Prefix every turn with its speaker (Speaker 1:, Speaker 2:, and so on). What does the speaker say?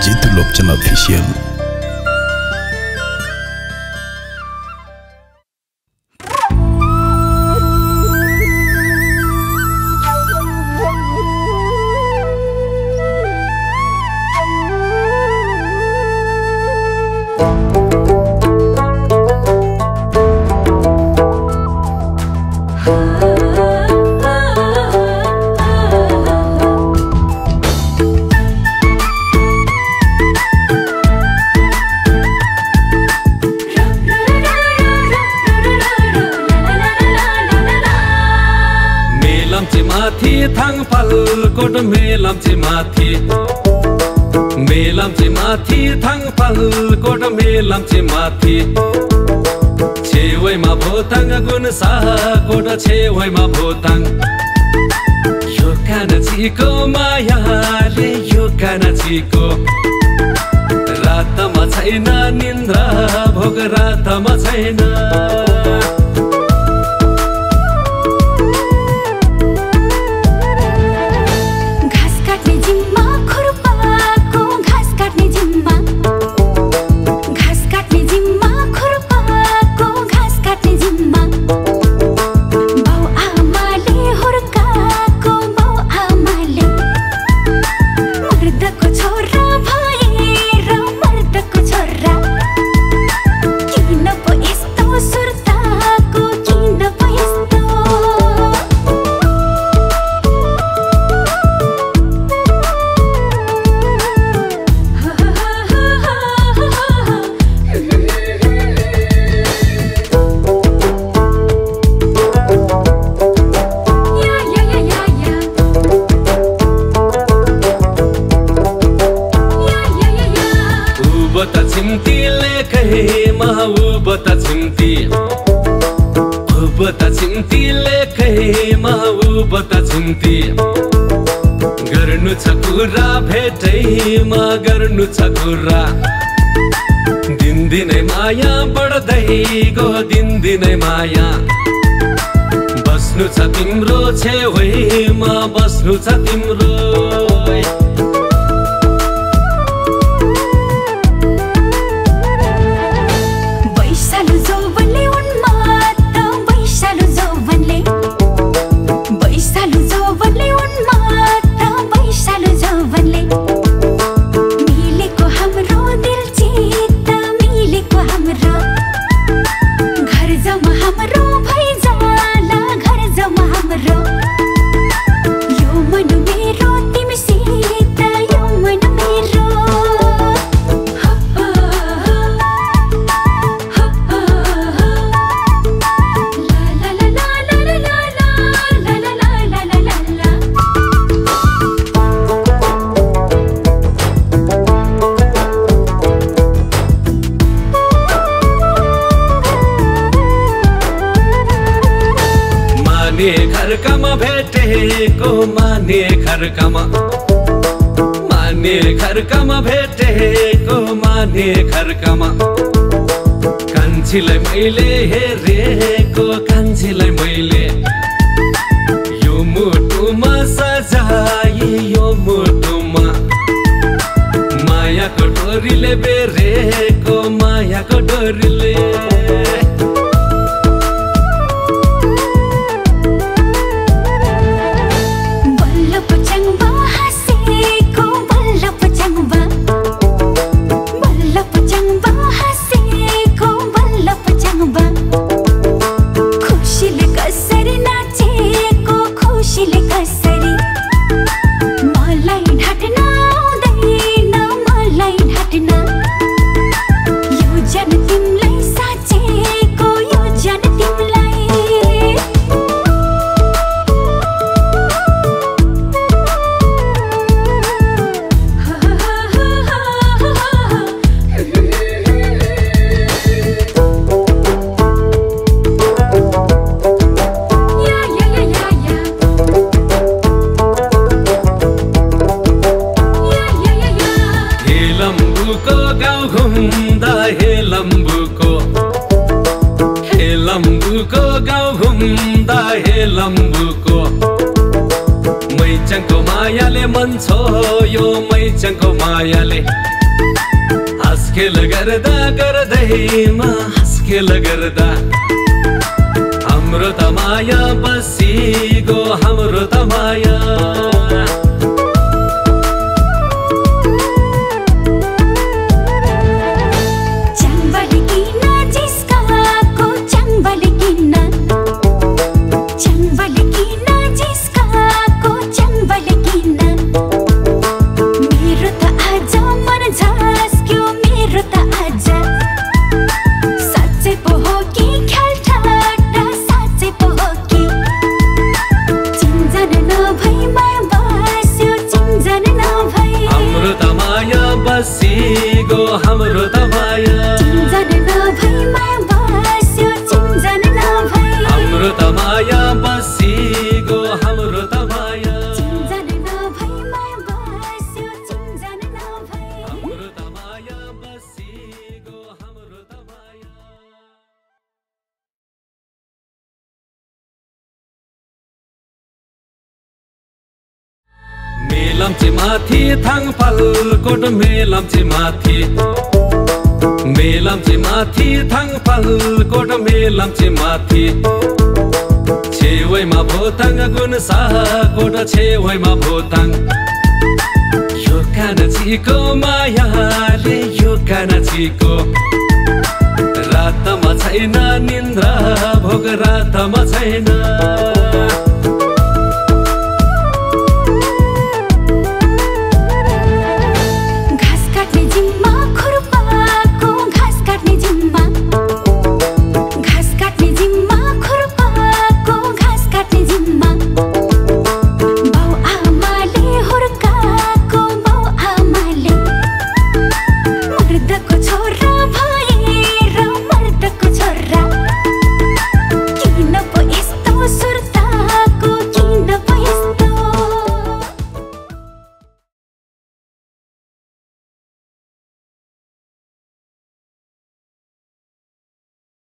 Speaker 1: Jitu Lobchan Official.
Speaker 2: Melam mathi thang pal koda melam mathi chewai ma botang gun sa koda chewai ma botang yo kana chiko maya le yo kana chiko rata ma chaina nindra bhog rata ma chaina गर्नु छ कुरा भेटैमा गर्नु छ कुरा दिनदिनै माया बढ्दै go दिनदिनै माया बस्नु छ तिम्रो छेउमा बस्नु छ तिम्रो माने घर कमा भेटेको माने घर कमा कान्छीलाई मैले हेरेको कान्छीलाई मैले यो मुटुमा सजाए यो मुटुमा मायाको डोरीले बेरेको मायाको डोरीले लम्बुको गाउँ घुम्दा हे लम्बुको मायाले मन छोयो मैचङको मायाले हस्केल गर्दा गर्दैमा हस्केल गर्दा हाम्रो त माया बसिगो हाम्रो त माया बसिगो हाम्रो त माया चिन्जन नभई माया बस्यो चिन्जन नभई हाम्रो त माया बसिगो हाम्रो त माया चिन्जन नभई माया बस्यो चिन्जन नभई हाम्रो त माया बसिगो हाम्रो त माया मेलम्ची माथि थाङफालकोट मेलम्ची माथि मेलम्ची माथि थाङफालकोट मेलम्ची माथि छेवैमा भोताङ गुन्साकोट छेवैमा भोताङ यो कान्छीको मायाले यो कान्छीको रातमा छैन निन्द्रा भोग रातमा छैन